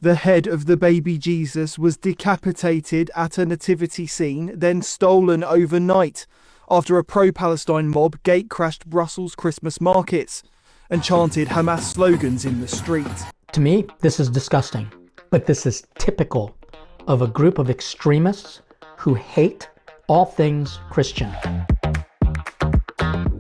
The head of the baby Jesus was decapitated at a nativity scene, then stolen overnight after a pro-Palestine mob gate-crashed Brussels Christmas markets and chanted Hamas slogans in the street. To me, this is disgusting, but this is typical of a group of extremists who hate all things Christian.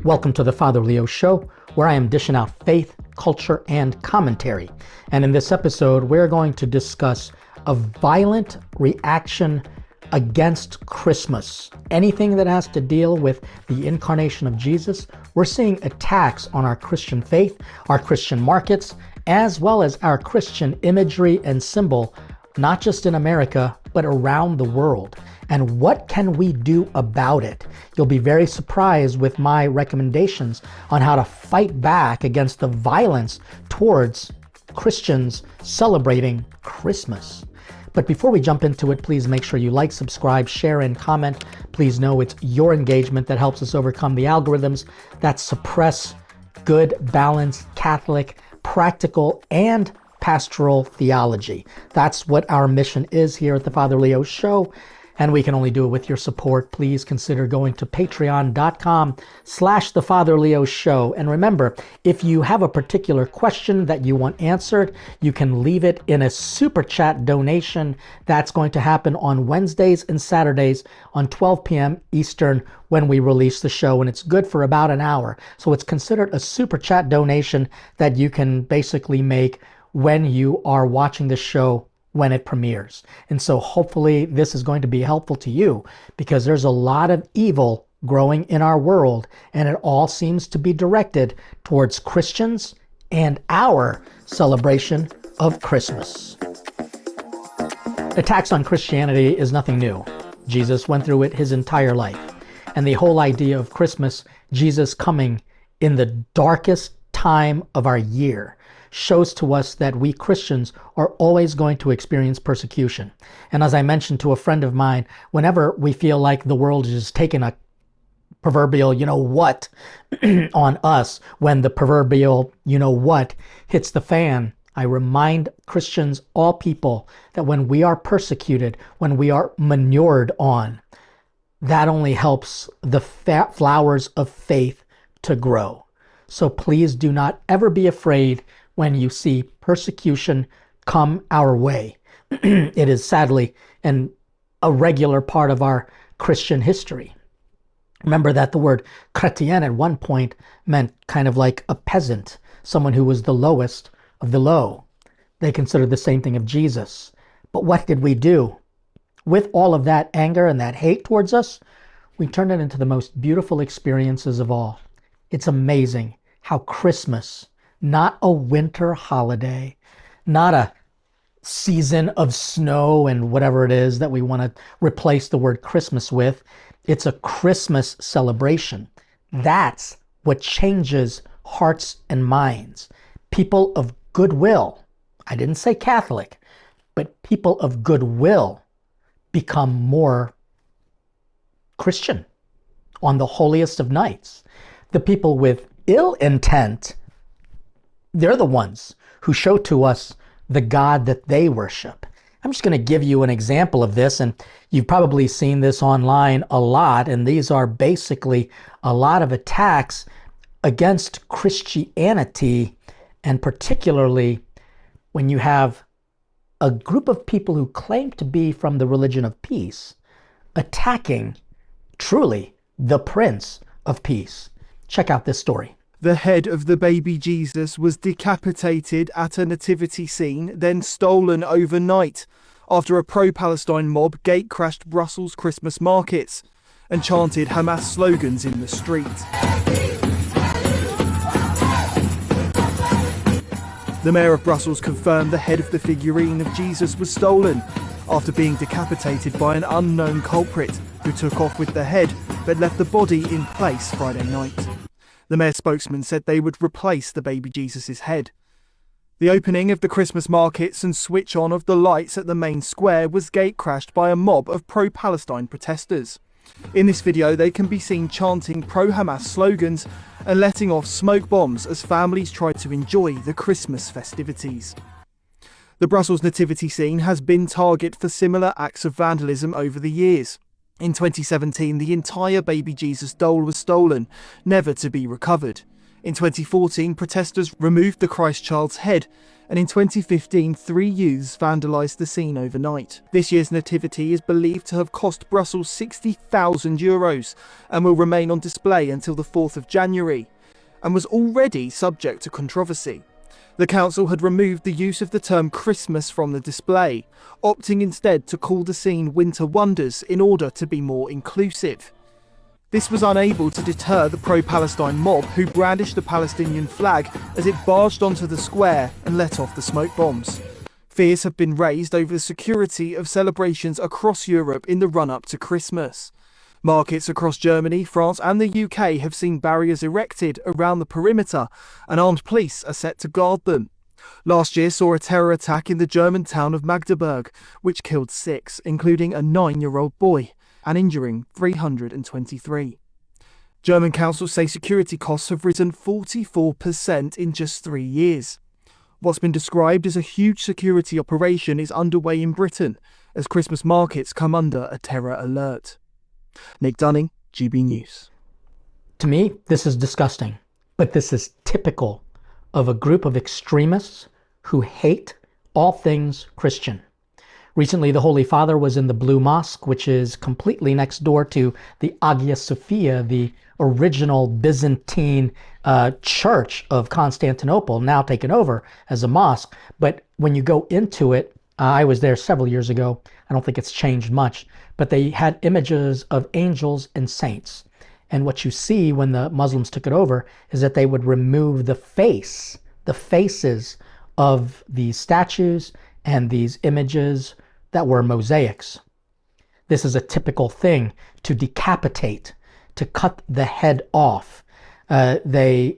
Welcome to the Father Leo Show, where I am dishing out faith, culture, and commentary. And in this episode, we're going to discuss a violent reaction against Christmas. Anything that has to deal with the incarnation of Jesus. We're seeing attacks on our Christian faith, our Christian markets, as well as our Christian imagery and symbol, not just in America, but around the world. And what can we do about it? You'll be very surprised with my recommendations on how to fight back against the violence towards Christians celebrating Christmas. But before we jump into it, please make sure you like, subscribe, share, and comment. Please know it's your engagement that helps us overcome the algorithms that suppress good, balanced, Catholic, practical, and pastoral theology. That's what our mission is here at the Father Leo Show, and we can only do it with your support. Please consider going to patreon.com/the Father Leo Show. And remember, if you have a particular question that you want answered, you can leave it in a super chat donation. That's going to happen on Wednesdays and Saturdays on 12 p.m. Eastern when we release the show, and it's good for about an hour. So it's considered a super chat donation that you can basically make when you are watching the show when it premieres. And so hopefully this is going to be helpful to you, because there's a lot of evil growing in our world, and it all seems to be directed towards Christians and our celebration of Christmas. Attacks on Christianity is nothing new. Jesus went through it his entire life. And the whole idea of Christmas, Jesus coming in the darkest time of our year, shows to us that we Christians are always going to experience persecution. And as I mentioned to a friend of mine, whenever we feel like the world is taking a proverbial you-know-what on us, when the proverbial you-know-what hits the fan, I remind Christians, all people, that when we are persecuted, when we are manured on, that only helps the flowers of faith to grow. So please do not ever be afraid when you see persecution come our way. It is sadly a regular part of our Christian history. Remember that the word chrétien at one point meant kind of like a peasant, someone who was the lowest of the low. They considered the same thing of Jesus. But what did we do? With all of that anger and that hate towards us, we turned it into the most beautiful experiences of all. It's amazing how Christmas, not a winter holiday, not a season of snow and whatever it is that we want to replace the word Christmas with. It's a Christmas celebration. That's what changes hearts and minds. People of goodwill, I didn't say Catholic, but people of goodwill become more Christian on the holiest of nights. The people with ill intent, they're the ones who show to us the God that they worship. I'm just going to give you an example of this, and you've probably seen this online a lot, and these are basically a lot of attacks against Christianity, and particularly when you have a group of people who claim to be from the religion of peace attacking truly the Prince of Peace. Check out this story. The head of the baby Jesus was decapitated at a nativity scene, then stolen overnight after a pro-Palestine mob gate-crashed Brussels Christmas markets and chanted Hamas slogans in the street. The mayor of Brussels confirmed the head of the figurine of Jesus was stolen after being decapitated by an unknown culprit who took off with the head but left the body in place Friday night. The mayor's spokesman said they would replace the baby Jesus' head. The opening of the Christmas markets and switch on of the lights at the main square was gate-crashed by a mob of pro-Palestine protesters. In this video, they can be seen chanting pro-Hamas slogans and letting off smoke bombs as families try to enjoy the Christmas festivities. The Brussels nativity scene has been target for similar acts of vandalism over the years. In 2017, the entire baby Jesus doll was stolen, never to be recovered. In 2014, protesters removed the Christ child's head, and in 2015, 3 youths vandalised the scene overnight. This year's nativity is believed to have cost Brussels €60,000 and will remain on display until the 4th of January, and was already subject to controversy. The council had removed the use of the term Christmas from the display, opting instead to call the scene Winter Wonders in order to be more inclusive. This was unable to deter the pro-Palestine mob who brandished the Palestinian flag as it barged onto the square and let off the smoke bombs. Fears have been raised over the security of celebrations across Europe in the run-up to Christmas. Markets across Germany, France and the UK have seen barriers erected around the perimeter, and armed police are set to guard them. Last year saw a terror attack in the German town of Magdeburg, which killed 6, including a 9-year-old boy, and injuring 323. German councils say security costs have risen 44% in just 3 years. What's been described as a huge security operation is underway in Britain, as Christmas markets come under a terror alert. Nick Dunning, GB News. To me, this is disgusting, but this is typical of a group of extremists who hate all things Christian. Recently, the Holy Father was in the Blue Mosque, which is completely next door to the Hagia Sophia, the original Byzantine church of Constantinople, now taken over as a mosque. But when you go into it, I was there several years ago. I don't think it's changed much, but they had images of angels and saints. And what you see when the Muslims took it over is that they would remove the faces of these statues and these images that were mosaics. This is a typical thing to decapitate, to cut the head off. They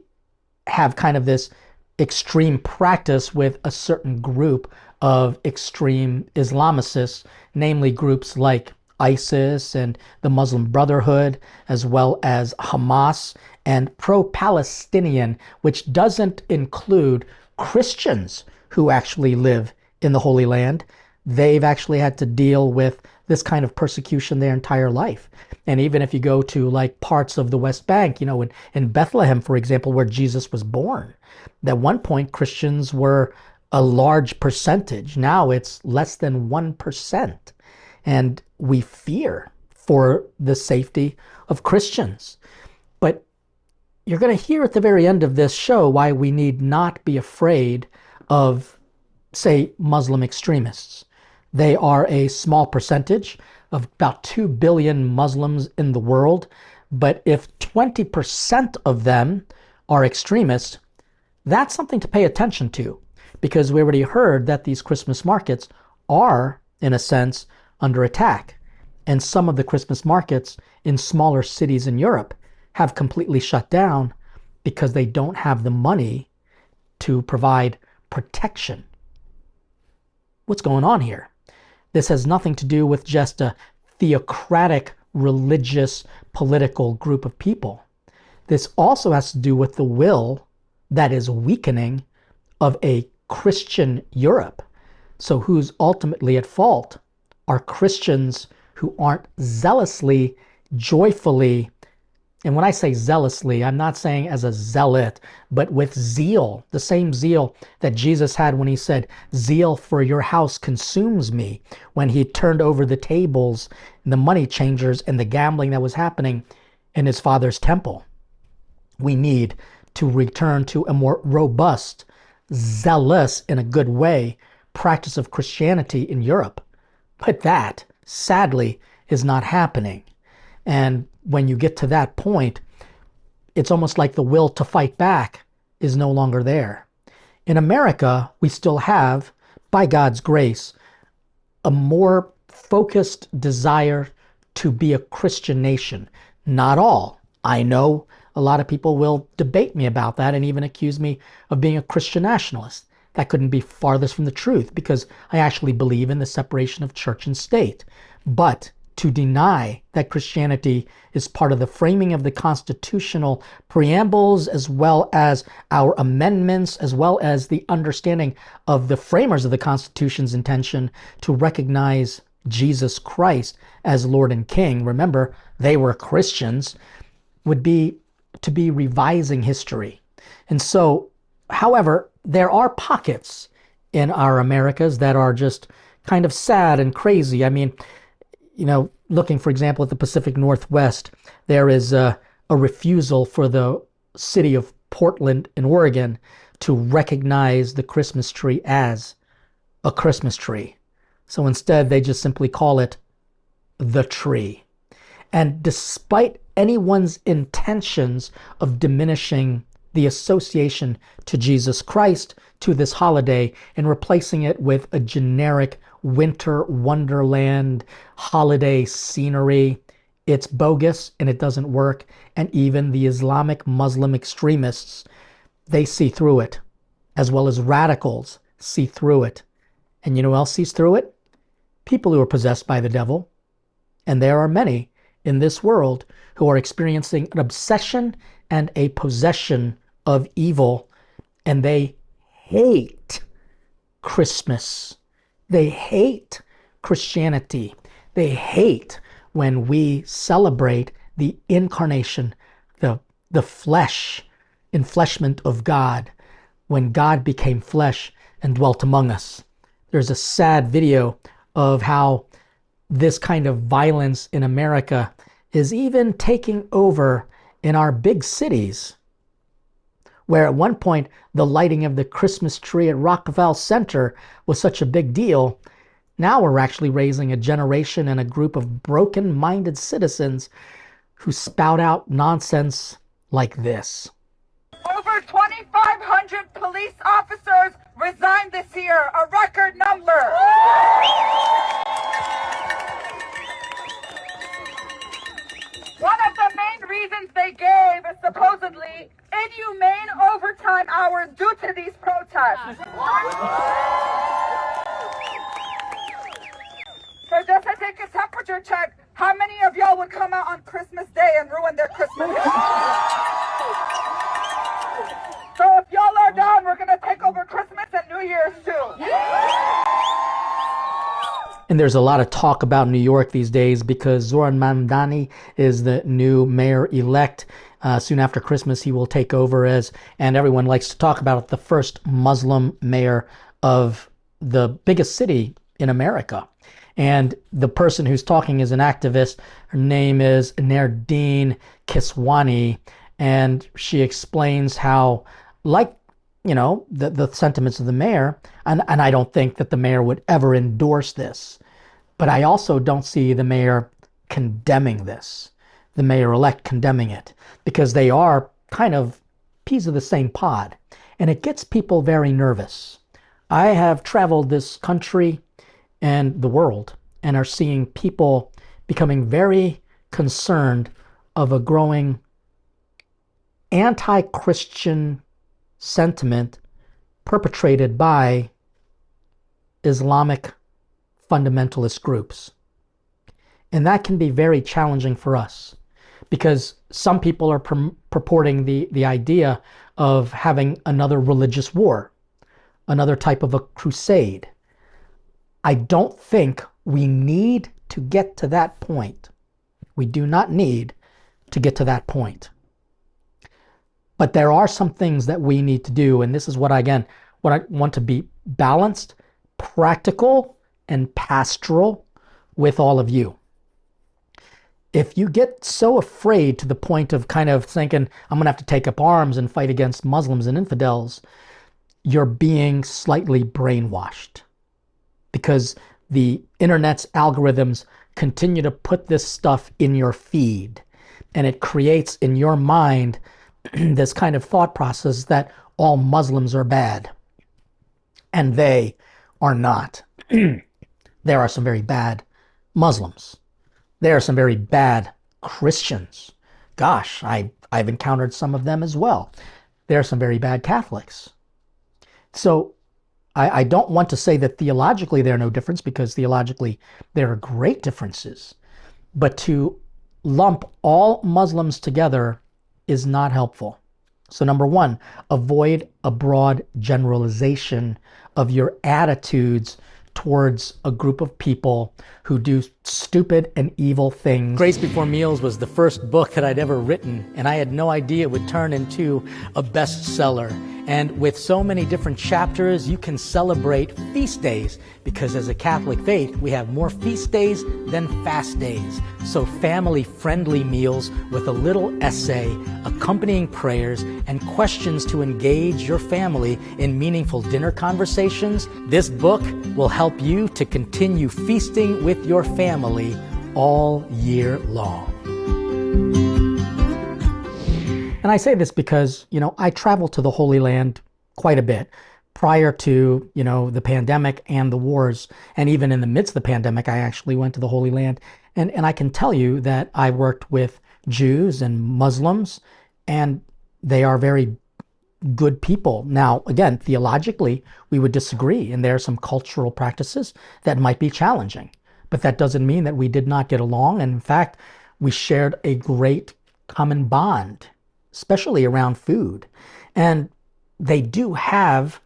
have kind of this extreme practice with a certain group of extreme Islamicists, namely groups like ISIS and the Muslim Brotherhood, as well as Hamas and pro-Palestinian, which doesn't include Christians who actually live in the Holy Land. They've actually had to deal with this kind of persecution their entire life. And even if you go to like parts of the West Bank, in Bethlehem, for example, where Jesus was born, at one point Christians were a large percentage. Now it's less than 1%. And we fear for the safety of Christians. But you're going to hear at the very end of this show why we need not be afraid of, say, Muslim extremists. They are a small percentage of about 2 billion Muslims in the world. But if 20% of them are extremists, that's something to pay attention to, because we already heard that these Christmas markets are, in a sense, under attack. And some of the Christmas markets in smaller cities in Europe have completely shut down because they don't have the money to provide protection. What's going on here? This has nothing to do with just a theocratic, religious, political group of people. This also has to do with the will that is weakening of a Christian Europe. So who's ultimately at fault are Christians who aren't zealously, joyfully, and when I say zealously, I'm not saying as a zealot, but with zeal, the same zeal that Jesus had when he said, "Zeal for your house consumes me," when he turned over the tables, and the money changers, and the gambling that was happening in his Father's temple. We need to return to a more robust, zealous, in a good way, practice of Christianity in Europe. But that, sadly, is not happening. And when you get to that point, it's almost like the will to fight back is no longer there. In America, we still have, by God's grace, a more focused desire to be a Christian nation. Not all. I know a lot of people will debate me about that and even accuse me of being a Christian nationalist. That couldn't be farthest from the truth, because I actually believe in the separation of church and state. But to deny that Christianity is part of the framing of the constitutional preambles, as well as our amendments, as well as the understanding of the framers of the Constitution's intention to recognize Jesus Christ as Lord and King. Remember, they were Christians, would be to be revising history. And so, however, there are pockets in our Americas that are just kind of sad and crazy. I mean, looking, for example, at the Pacific Northwest, there is a refusal for the city of Portland in Oregon to recognize the Christmas tree as a Christmas tree. So instead, they just simply call it the tree. And despite anyone's intentions of diminishing the association to Jesus Christ to this holiday and replacing it with a generic winter wonderland holiday scenery, it's bogus and it doesn't work. And even the Islamic Muslim extremists, they see through it, as well as radicals see through it. And you know who else sees through it? People who are possessed by the devil. And there are many in this world who are experiencing an obsession and a possession of evil, and they hate Christmas. They hate Christianity. They hate when we celebrate the incarnation, the flesh, enfleshment of God, when God became flesh and dwelt among us. There's a sad video of how this kind of violence in America is even taking over in our big cities, where at one point the lighting of the Christmas tree at Rockefeller Center was such a big deal. Now we're actually raising a generation and a group of broken-minded citizens who spout out nonsense like this. Over 2,500 police officers resigned this year, a record number. One of the main reasons they gave is supposedly inhumane overtime hours due to these protests. So just to take a temperature check, how many of y'all would come out on Christmas Day and ruin their Christmas Day? So if y'all are down, we're going to take over Christmas and New Year's too. And there's a lot of talk about New York these days because Zoran Mamdani is the new mayor-elect. Soon after Christmas, he will take over as, and everyone likes to talk about it, the first Muslim mayor of the biggest city in America. And the person who's talking is an activist. Her name is Nardine Kiswani, and she explains how, like, the sentiments of the mayor, and I don't think that the mayor would ever endorse this, but I also don't see the mayor condemning this, the mayor-elect condemning it, because they are kind of peas of the same pod, and it gets people very nervous. I have traveled this country and the world and are seeing people becoming very concerned of a growing anti-Christian sentiment perpetrated by Islamic fundamentalist groups. And that can be very challenging for us because some people are purporting the idea of having another religious war, another type of a crusade. I don't think we need to get to that point. We do not need to get to that point. But there are some things that we need to do, and this is what I want to be balanced, practical, and pastoral with all of you. If you get so afraid to the point of kind of thinking, I'm going to have to take up arms and fight against Muslims and infidels, you're being slightly brainwashed. Because the internet's algorithms continue to put this stuff in your feed, and it creates in your mind this kind of thought process that all Muslims are bad. And they are not. There are some very bad Muslims. There are some very bad Christians. Gosh, I've encountered some of them as well. There are some very bad Catholics. So I don't want to say that theologically there are no difference, because theologically there are great differences. But to lump all Muslims together is not helpful. So number one, avoid a broad generalization of your attitudes towards a group of people who do stupid and evil things. Grace Before Meals was the first book that I'd ever written, and I had no idea it would turn into a bestseller. And with so many different chapters, you can celebrate feast days, because as a Catholic faith, we have more feast days than fast days. So family-friendly meals with a little essay, accompanying prayers, and questions to engage your family in meaningful dinner conversations. This book will help you to continue feasting with your family all year long. And I say this because, I travel to the Holy Land quite a bit prior to, the pandemic and the wars. And even in the midst of the pandemic, I actually went to the Holy Land. And I can tell you that I worked with Jews and Muslims, and they are very good people. Now, again, theologically, we would disagree, and there are some cultural practices that might be challenging. But that doesn't mean that we did not get along. And in fact, we shared a great common bond, especially around food. And they do have,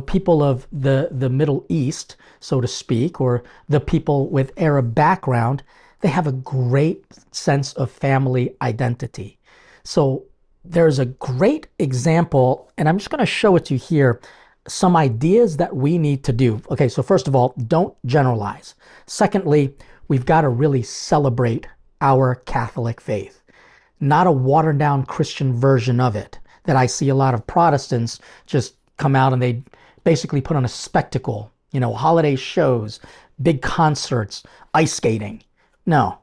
people of the Middle East, so to speak, or the people with Arab background, they have a great sense of family identity. So there's a great example, and I'm just going to show it to you here, some ideas that we need to do. Okay, so first of all, don't generalize. Secondly, we've got to really celebrate our Catholic faith, not a watered down Christian version of it that I see a lot of Protestants just come out and they basically put on a spectacle, holiday shows, big concerts, ice skating. No.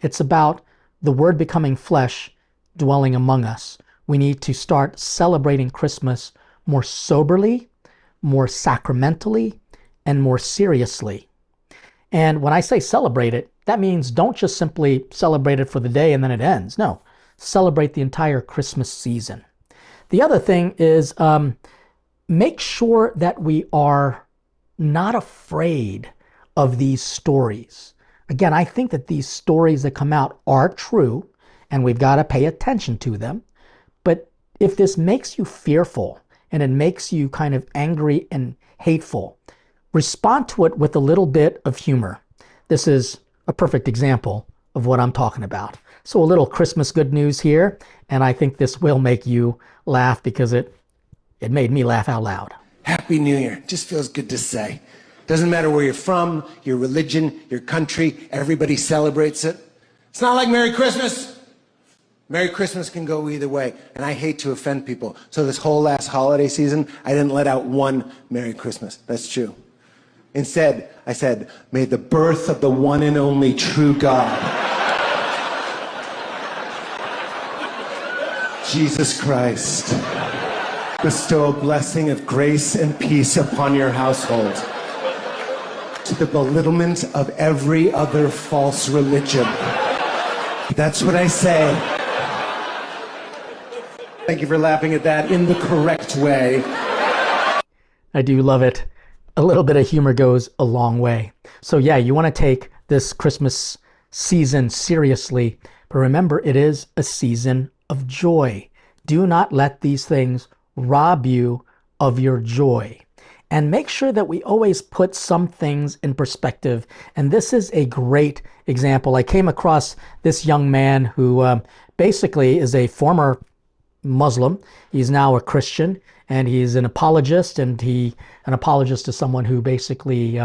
It's about the Word becoming flesh, dwelling among us. We need to start celebrating Christmas more soberly, more sacramentally, and more seriously. And when I say celebrate it, that means don't just simply celebrate it for the day and then it ends. No, celebrate the entire Christmas season. The other thing is make sure that we are not afraid of these stories. Again, I think that these stories that come out are true, and we've got to pay attention to them. But if this makes you fearful and it makes you kind of angry and hateful, respond to it with a little bit of humor. This is a perfect example of what I'm talking about. So a little Christmas good news here, and I think this will make you laugh because it made me laugh out loud. Happy New Year. Just feels good to say. Doesn't matter where you're from, your religion, your country, everybody celebrates it. It's not like Merry Christmas. Merry Christmas can go either way, and I hate to offend people. So this whole last holiday season, I didn't let out one Merry Christmas. That's true. Instead, I said, may the birth of the one and only true God, Jesus Christ, bestow a blessing of grace and peace upon your household, to the belittlement of every other false religion. That's what I say. Thank you for laughing at that in the correct way. I do love it. A little bit of humor goes a long way. So yeah, you want to take this Christmas season seriously, but remember, it is a season of joy. Do not let these things rob you of your joy. And make sure that we always put some things in perspective. And this is a great example. I came across this young man who basically is a former Muslim. He's now a Christian, and he's an apologist, and an apologist is someone who basically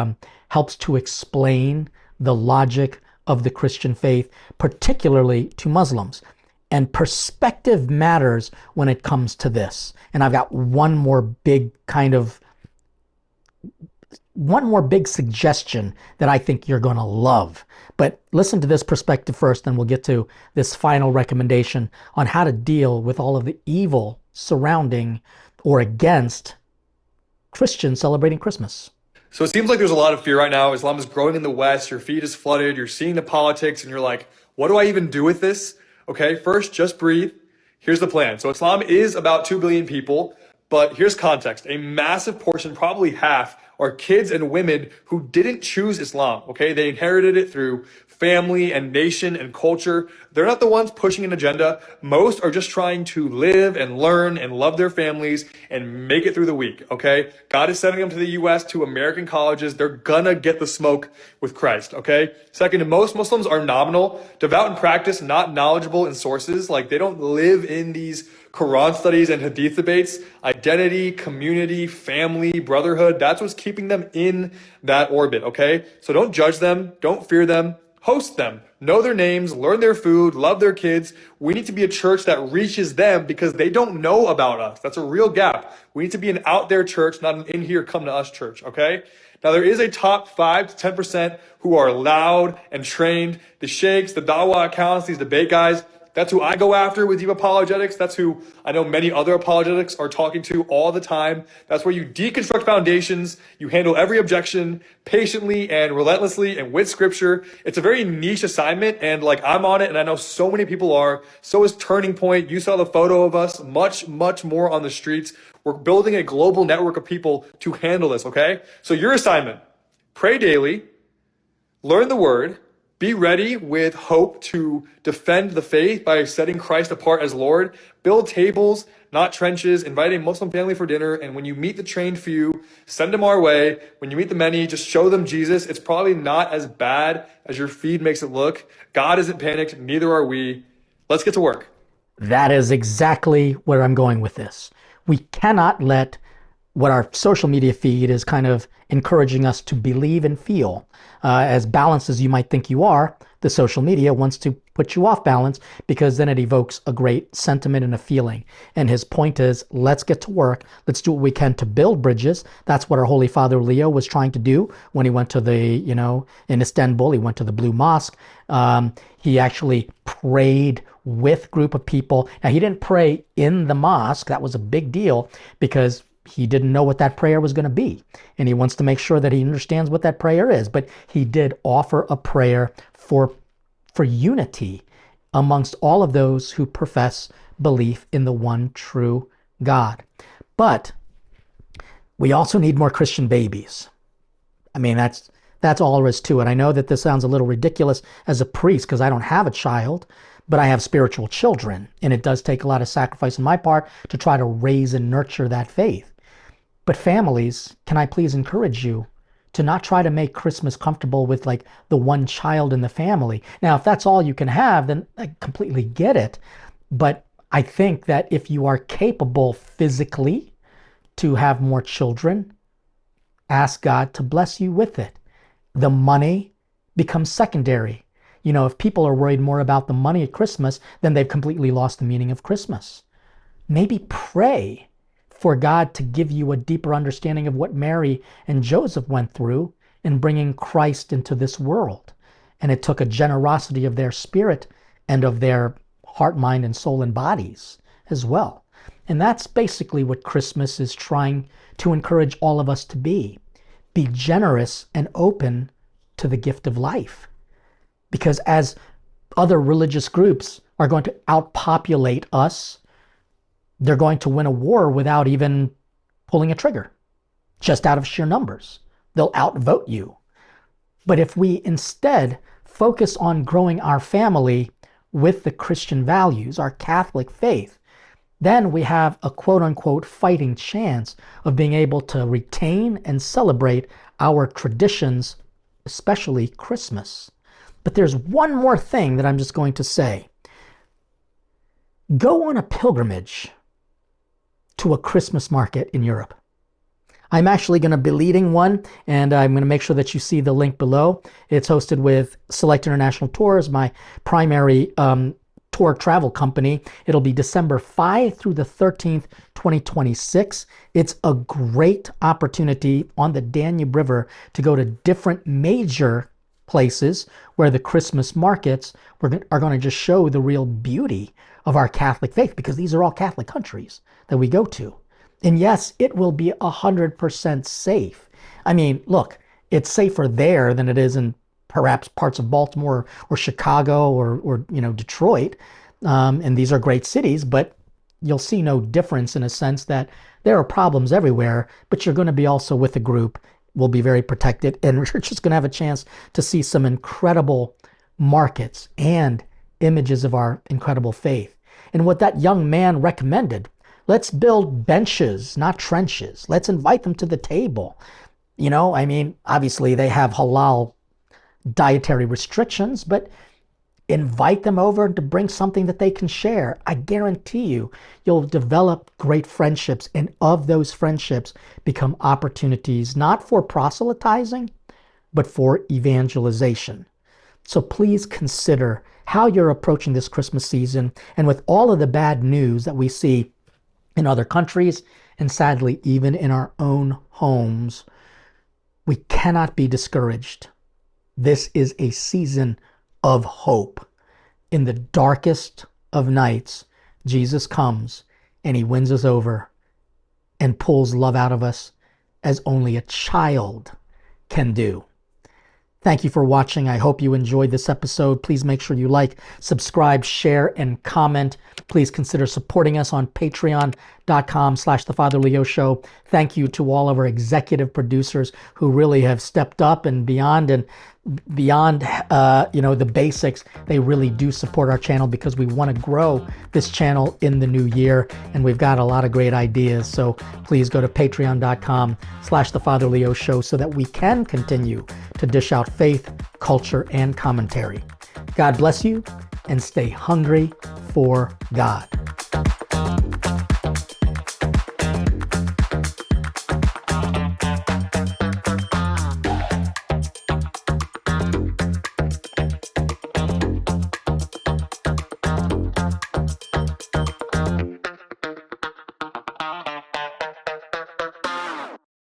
helps to explain the logic of the Christian faith, particularly to Muslims. And perspective matters when it comes to this. And I've got one more big suggestion that I think you're going to love. But listen to this perspective first, then we'll get to this final recommendation on how to deal with all of the evil surrounding or against Christians celebrating Christmas. So it seems like there's a lot of fear right now. Islam is growing in the West. Your feed is flooded. You're seeing the politics and you're like, what do I even do with this? Okay, first, just breathe. Here's the plan. So Islam is about 2 billion people, but here's context. A massive portion, probably half, are kids and women who didn't choose Islam, okay? They inherited it through family and nation and culture. They're not the ones pushing an agenda. Most are just trying to live and learn and love their families and make it through the week, okay? God is sending them to the U.S., to American colleges. They're gonna get the smoke with Christ, okay? Second, most Muslims are nominal, devout in practice, not knowledgeable in sources. Like, they don't live in these Quran studies and Hadith debates. Identity, community, family, brotherhood, that's what's keeping them in that orbit, okay? So don't judge them, don't fear them, host them, know their names, learn their food, love their kids. We need to be a church that reaches them because they don't know about us. That's a real gap. We need to be an out there church, not an in here, come to us church, okay? Now, there is a top 5 to 10% who are loud and trained. The sheikhs, the dawah accounts, these debate guys, that's who I go after with deep apologetics. That's who I know many other apologetics are talking to all the time. That's where you deconstruct foundations. You handle every objection patiently and relentlessly and with scripture. It's a very niche assignment, and like, I'm on it, and I know so many people are. So is Turning Point. You saw the photo of us, much more on the streets. We're building a global network of people to handle this, okay? So your assignment, pray daily, learn the word, be ready with hope to defend the faith by setting Christ apart as Lord. Build tables, not trenches. Invite a Muslim family for dinner. And when you meet the trained few, send them our way. When you meet the many, just show them Jesus. It's probably not as bad as your feed makes it look. God isn't panicked. Neither are we. Let's get to work. That is exactly where I'm going with this. We cannot let what our social media feed is kind of encouraging us to believe and feel. As balanced as you might think you are, the social media wants to put you off balance because then it evokes a great sentiment and a feeling. And his point is, let's get to work. Let's do what we can to build bridges. That's what our Holy Father Leo was trying to do when he went to in Istanbul, he went to the Blue Mosque. He actually prayed with a group of people. Now, he didn't pray in the mosque. That was a big deal because he didn't know what that prayer was going to be. And he wants to make sure that he understands what that prayer is. But he did offer a prayer for unity amongst all of those who profess belief in the one true God. But we also need more Christian babies. I mean, that's all there is to it. I know that this sounds a little ridiculous as a priest because I don't have a child, but I have spiritual children. And it does take a lot of sacrifice on my part to try to raise and nurture that faith. But families, can I please encourage you to not try to make Christmas comfortable with like the one child in the family. Now, if that's all you can have, then I completely get it. But I think that if you are capable physically to have more children, ask God to bless you with it. The money becomes secondary. You know, if people are worried more about the money at Christmas, then they've completely lost the meaning of Christmas. Maybe pray for God to give you a deeper understanding of what Mary and Joseph went through in bringing Christ into this world. And it took a generosity of their spirit and of their heart, mind, and soul and bodies as well. And that's basically what Christmas is trying to encourage all of us to be. Be generous and open to the gift of life. Because as other religious groups are going to outpopulate us, they're going to win a war without even pulling a trigger, just out of sheer numbers. They'll outvote you. But if we instead focus on growing our family with the Christian values, our Catholic faith, then we have a quote-unquote fighting chance of being able to retain and celebrate our traditions, especially Christmas. But there's one more thing that I'm just going to say. Go on a pilgrimage to a Christmas market in Europe. I'm actually going to be leading one, and I'm going to make sure that you see the link below. It's hosted with Select International Tours, my primary tour travel company. It'll be December 5 through the 13th, 2026. It's a great opportunity on the Danube River to go to different major places where the Christmas markets are going to just show the real beauty of our Catholic faith, because these are all Catholic countries that we go to. And yes, it will be 100% safe. I mean, look, it's safer there than it is in perhaps parts of Baltimore or Chicago or Detroit. And these are great cities, but you'll see no difference in a sense that there are problems everywhere, but you're going to be also with a group will be very protected. And we're just going to have a chance to see some incredible markets and images of our incredible faith. And what that young man recommended, let's build benches, not trenches. Let's invite them to the table. You know, I mean, obviously they have halal dietary restrictions, but invite them over to bring something that they can share. I guarantee you, you'll develop great friendships, and of those friendships become opportunities not for proselytizing, but for evangelization. So please consider how you're approaching this Christmas season. And with all of the bad news that we see in other countries, and sadly, even in our own homes, we cannot be discouraged. This is a season of hope. In the darkest of nights, Jesus comes and he wins us over and pulls love out of us as only a child can do. Thank you for watching. I hope you enjoyed this episode. Please make sure you like, subscribe, share, and comment. Please consider supporting us on patreon.com/thefatherleo show. Thank you to all of our executive producers who really have stepped up and beyond the basics. They really do support our channel because we want to grow this channel in the new year, and we've got a lot of great ideas. So please go to patreon.com/thefatherleo show so that we can continue to dish out faith, culture, and commentary. God bless you, and stay hungry for God.